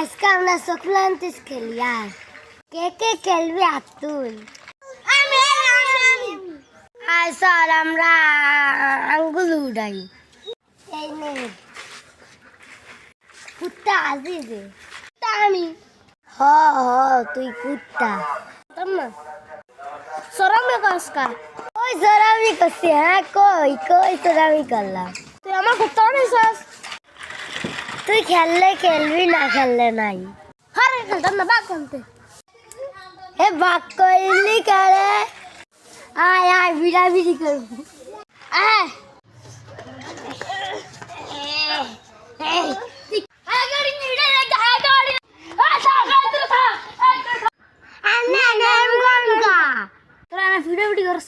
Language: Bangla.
আজকে আমরা চকলান্তিস খেলি আর কে কে খেলবি আতুল আর স্যার আমরা আঙ্গুল উড়াই এই নে কুত্তা আজিজে আমি হ হ তুই কুত্তা সরামি কাসকা ওই সরামি করছি হ্যাঁ কই কই সরামি করলাম তুই আমার কুত্তা বানাইছিস তুই খেললে খেলবি না খেললে নাই হরে খেলতাম না বাঘ খেলতে এ বাঘ কইলি কারে আয় আয় বিড়া বিড়ি করবো আয় ভিডিও ভিডিও করস